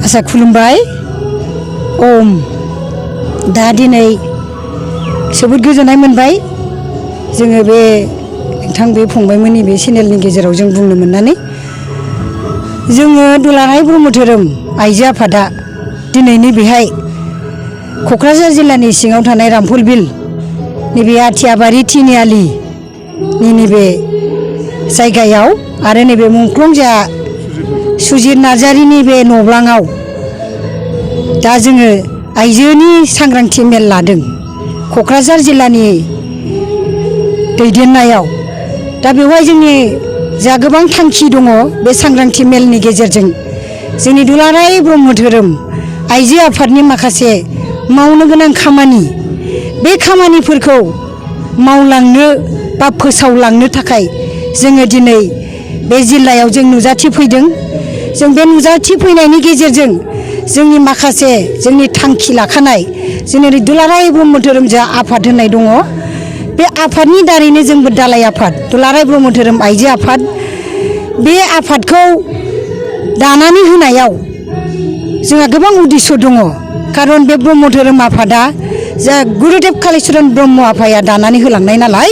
आसा खुलुमबाय ओम दा दिनै जोबोद गोजोननाय मोनबाय जोङो बे नोंथां बे फंबायमोननि बे चेनेलनि गेजेराव जों बुंनो मोननानै जोङो दुलाराय ब्रह्म धोरोम आइजो आफादा दिनैनि बेहाय क'क्राझार जिल्लानि सिङाव थानाय रामफल बिल नैबे आथियाबारि तिनिआलिनि नैबे जायगायाव आरो नैबे मुंख्लंजा सुजित नार्जारिनि बे न'ब्लाङाव दा जोङो आइजोनि सांग्रांथि मेल लादों क'क्राझार जिल्लानि दैदेननायाव दा बेवहाय जोंनि जा गोबां थांखि दङ बे सांग्रांथि मेलनि गेजेरजों जोंनि दुलाराय ब्रह्म धोरोम आइजो आफादनि माखासे मावनो गोनां खामानि बे खामानिफोरखौ मावलांनो बा फोसावलांनो थाखाय जोङो दिनै बे जिल्लायाव जों नुजाथि फैदों जों बे नुजाथि फैनायनि गेजेरजों जोंनि माखासे जोंनि थांखि लाखानाय जोंनि दुलाराय ब्रह्म धोरोम जा आफाद होननाय दङ बे आफादनि दारैनो जोंबो दालाइ आफाद दुलाराय ब्रह्म धोरोम आइजो आफाद बे आफादखौ दानानै होनायाव जोंहा गोबां उद्देश्य दङ खारन बे ब्रह्म धोरोम आफादा जा गुरुदेव कालिचरन ब्रह्म आफाया दानानै होलांनाय नालाय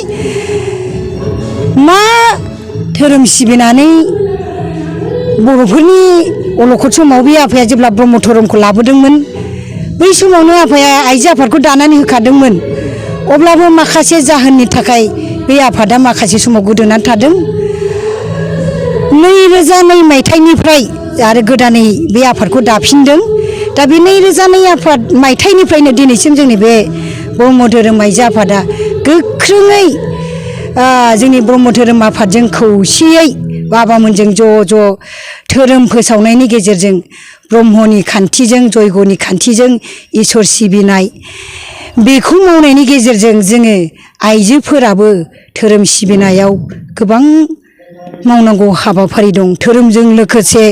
मा धोरोम सिबिनानै बर'फोरनि अलखद समाव बे आफाया जेब्ला ब्रह्म धोरोमखौ लाबोदोंमोन बै समावनो आफाया आइजो आफादखौ दानानै होखादोंमोन अब्लाबो माखासे जाहोननि थाखाय बे आफादा माखासे समाव गोदोनानै थादों 2002 मायथाइनिफ्राय आरो गोदानै बे आफादखौ दाफिनदों दा बे 2002 आफाद मायथाइनिफ्रायनो दिनैसिम जोंनि बे ब्रह्म धोरोम आइजो आफादा गोख्रोङै जोंनि ब्रह्म धोरोम आफादजों खौसेयै बाबामोनजों ज' धोरोम फोसावनायनि गेजेरजों ब्रह्मनि खान्थिजों जयग'नि खान्थिजों इसोर सिबिनाय बेखौ मावनायनि गेजेरजों जोङो आइजोफोराबो धोरोम सिबिनायाव गोबां मावनांगौ हाबाफारि दं धोरोमजों लोगोसे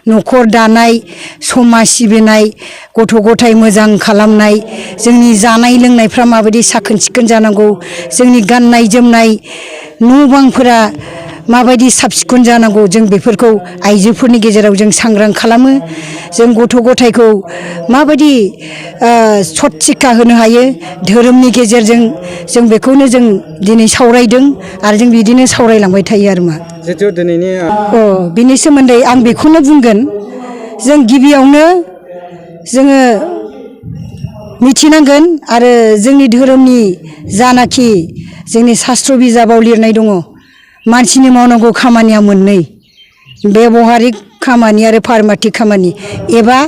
न'खर दानाय समाज सिबिनाय गथ' गथाय मोजां खालामनाय जोंनि जानाय लोंनायफ्रा माबायदि साखोन सिखोन जानांगौ जोंनि गाननाय जोमनाय न' बांफोरा माबायदि साब सिखोन जानांगौ जों बेफोरखौ आइजोफोरनि गेजेराव जों सांग्रां खालामो जों गथ' गथायखौ माबायदि सत शिक्षा होनो हायो धोरोमनि गेजेरजों जों बेखौनो जों दिनै सावरायदों आरो जों बिदिनो सावरायलांबाय थायो आरो मा जितु दिनैनि बिनि सोमोन्दै आं बेखौनो बुंगोन जों गिबियावनो जोङो मिथिनांगोन आरो जोंनि धोरोमनि जानाखि जोंनि शास्त्र बिजाबाव लिरनाय दङ मानसिनि मावनांगौ खामानिया मोननै बेबहारिक खामानि आरो पारमार्थिक खामानि एबा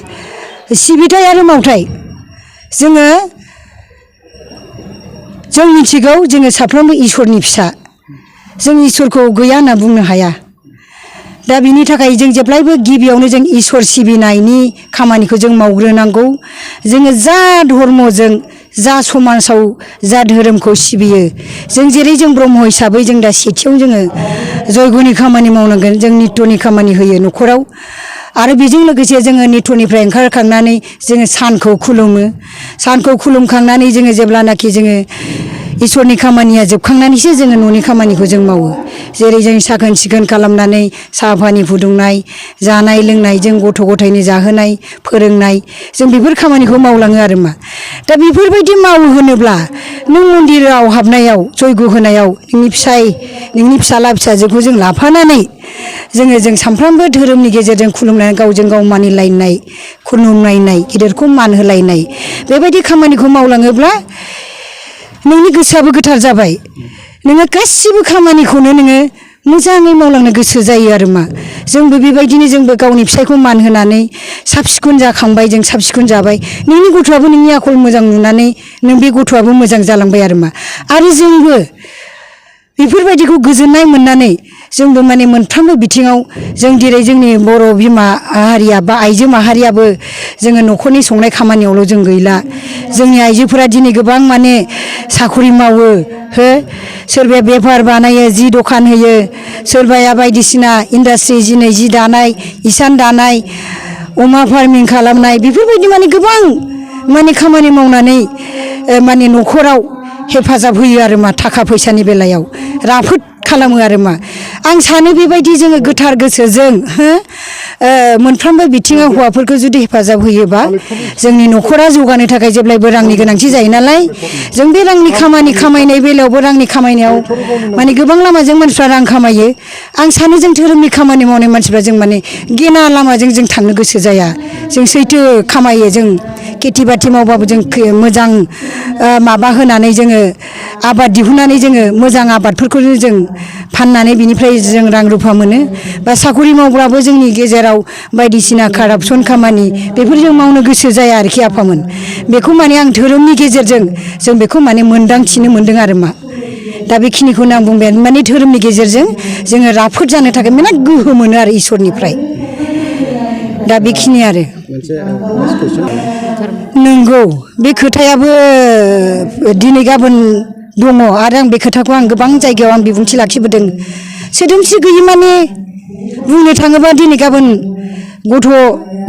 सिबिथाय आरो मावथाय जों मिथिगौ जोङो साफ्रोमबो इसोरनि फिसा जों इसोरखौ गैया होनना बुंनो हाया दा बिनि थाखाय जों जेब्लायबो गिबियावनो जों इसोर सिबिनायनि खामानिखौ जों मावग्रोनांगौ जोङो जा धर्मजों जा समाजाव जा धोरोमखौ सिबियो जों जेरै जों ब्रह्म हिसाबै जों दा सेथियाव जोङो जयग'नि खामानि मावनांगोन जों नित्यनि खामानि होयो न'खराव आरो बेजों लोगोसे जोङो नित्यनिफ्राय ओंखारखांनानै जोङो सानखौ खुलुमखांनानै जोङो जेब्लानाखि जोङो इसोरनि खामानिया जोबखांनानैसो जोङो न'नि खामानिखौ जों मावो जेरै जों साखोन सिखोन खालामनानै साहा पानि फुदुंनाय जानाय लोंनाय जों गथ' गथायनो जाहोनाय फोरोंनाय जों बेफोर खामानिखौ मावलाङो आरो मा दा बेफोरबायदि मावो होनोब्ला नों मन्दिराव हाबनायाव जयग' होनायाव नोंनि फिसाला फिसाजोखौ जों लाफानानै जों सानफ्रामबो धोरोमनि गेजेरजों खुलुमनानै गावजों गाव मानिलायनाय खुलुमलायनाय गिदिरखौ मान होलायनाय बेबायदि खामानिखौ मावलाङोब्ला नोंनि गोसोआबो गोथार जाबाय नोङो गासिबो खामानिखौनो नोङो मोजाङै मावलांनो गोसो जायो आरो मा जोंबो बेबायदिनो जोंबो गावनि फिसायखौ मान होनानै साब सिखोन जाखांबाय जों साब सिखोन जाबाय नोंनि गथ'आबो नोंनि आखल मोजां नुनानै नों बे गथ'आबो मोजां जालांबाय आरो मा आरो जोंबो बेफोरबायदिखौ गोजोननाय मोननानै जोंबो माने मोनफ्रोमबो बिथिङाव जों जेरै जोंनि बर' बिमा हारिया बा आइजो माहारियाबो जोङो न'खरनि संनाय खामानियावल' जों गैला जोंनि आइजोफोरा दिनै गोबां माने साखरि मावो सोरबाया बेफार बानायो जि दखान होयो सोरबाया बायदिसिना इन्डास्ट्रि दिनै जि दानाय इसान दानाय अमा फार्मिं खालामनाय बेफोरबायदि माने गोबां माने खामानि मावनानै माने न'खराव हेफाजाब होयो आरो मा थाखा फैसानि बेलायाव राफोद खालामो आरो मा आं सानो बेबायदि जोङो गोथार गोसोजों मोनफ्रोमबो बिथिङाव हौवाफोरखौ जुदि हेफाजाब होयोबा जोंनि न'खरा जौगानो थाखाय जेब्लायबो रांनि गोनांथि जायो नालाय जों बे रांनि खामानि खामायनाय बेलायावबो रांनि खामायनायाव माने गोबां लामाजों मानसिफ्रा रां खामायो आं सानो जों धोरोमनि खामानि मावनाय मानसिफ्रा जों माने गेना लामाजों जों थांनो गोसो जाया जों सैथो खामायो जों खेथि बाथि मावबाबो जों मोजां माबा होनानै जोङो आबाद दिहुननानै जोङो मोजां आबादफोरखौनो जों फाननानै बिनिफ्राय जों रां रुफा मोनो बा साखरि मावब्लाबो जोंनि गेजेराव बायदिसिना कारापसन खामानि बेफोर जों मावनो गोसो जाया आरोखि आफामोन बेखौ माने आं धोरोमनि गेजेरजों जों बेखौ माने मोनदांथिनो मोन्दों आरो मा दा बेखिनिखौनो आं बुंबाय माने धोरोमनि गेजेरजों जोङो राफोद जानो थाखाय माने गोहो मोनो आरो इसोरनिफ्राय दा बेखिनि आरो नंगौ बे खोथायाबो दिनै गाबोन दङ आरो आं बे खोथाखौ आं गोबां जायगायाव आं बिबुंथि लाखिबोदों सोदोमस्रि गैयि माने बुंनो थाङोबा दिनै गाबोन गथ'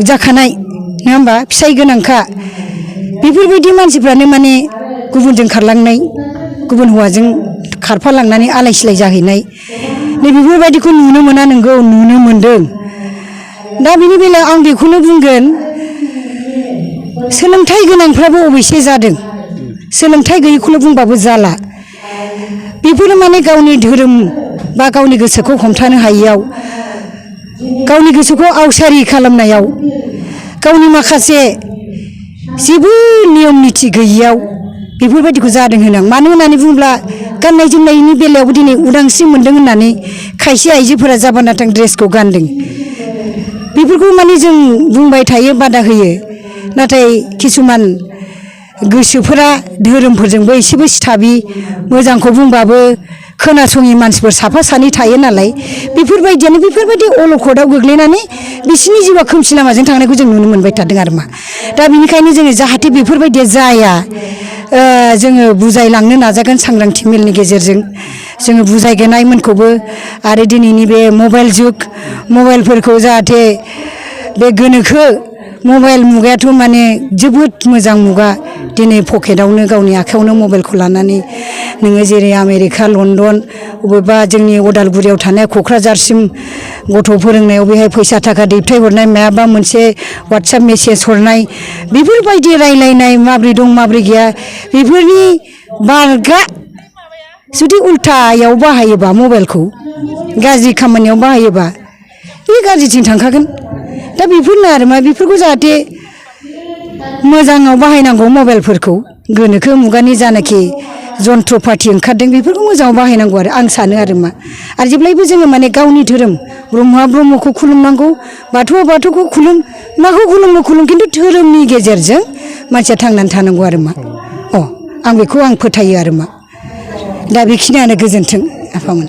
जाखानाय नङा होमबा फिसाय गोनांखा बेफोरबायदि मानसिफ्रानो माने गुबुनजों खारलांनाय गुबुन हौवाजों खारफालांनानै आलाय सिलाय जाहैनाय नै बेफोरबायदिखौ नुनो मोना नोंगौ नुनो मोनदों दा बिनि बेलायाव आं बेखौनो बुंगोन सोलोंथाइ गोनांफ्राबो अबयसे जादों सोलोंथाइ गैयैखौल' बुंबाबो जाला बेफोरो माने गावनि धोरोम बा गावनि गोसोखौ हमथानो हायियाव गावनि गोसोखौ आवसारि खालामनायाव गावनि माखासे जेबो नियम निथि गैयियाव बेफोरबायदिखौ जादों होनो आं मानो होननानै बुङोब्ला गाननाय जोमनायनि बेलायावबो दिनै उदांस्रि मोन्दों होननानै खायसे आइजोफोरा जाबा नाथां ड्रेसखौ गानदों बेफोरखौ माने जों बुंबाय थायो बादा होयो नाथाय किसुमान गोसोफोरा धोरोमफोरजोंबो एसेबो सिथाबि मोजांखौ बुंबाबो खोनासङि मानसिफोर साफा सानै थायो नालाय बेफोरबायदियानो बेफोरबायदि अलखदाव गोग्लैनानै बिसिनि जिउआ खोमसि लामाजों थांनायखौ जों नुनो मोनबाय थादों आरो मा दा बेनिखायनो जोङो जाहाथे बेफोरबायदिया जाया जोङो बुजायलांनो नाजागोन सांग्रांथि मेलनि गेजेरजों जोङो बुजायगोन आइमोनखौबो आरो दिनैनि बे मबाइल जुग मबाइलफोरखौ जाहाथे बे गोनोखो मबाइल मुगायाथ' माने जोबोद मोजां मुगा दिनै पकेटावनो गावनि आखायावनो मबाइलखौ लानानै नोङो जेरै आमेरिका लण्डन बबेबा जोंनि उदालगुरियाव थानाय क'क्राझारसिम गथ' फोरोंनायाव बेहाय फैसा थाखा दैथायहरनाय मायाबा मोनसे वाट्सएप मेसेज हरनाय बेफोरबायदि रायलायनाय माब्रै दं माब्रै गैया बेफोरनि बारगा जुदि उल्थायाव बाहायोबा मबाइलखौ गाज्रि खामानियाव बाहायोबा बे गाज्रिथिं थांखागोन दा बेफोरनो आरो मा बेफोरखौ जाहाथे मोजाङाव बाहायनांगौ मबाइलफोरखौ गोनोखो मुगानि जानाखि जन्थ्र पाति ओंखारदों बेफोरखौ मोजाङाव बाहायनांगौ आरो आं सानो आरो मा आरो जेब्लायबो जोङो माने गावनि धोरोम ब्रह्मआ ब्रह्मखौ खुलुमनांगौ बाथौआ बाथौखौ खुलुम माखौ खुलुमो खुलुम खिन्थु धोरोमनि गेजेरजों मानसिया थांनानै थानांगौ आरो मा आं बेखौ आं फोथायो आरो मा दा बेखिनियानो गोजोन्थों आफामोन।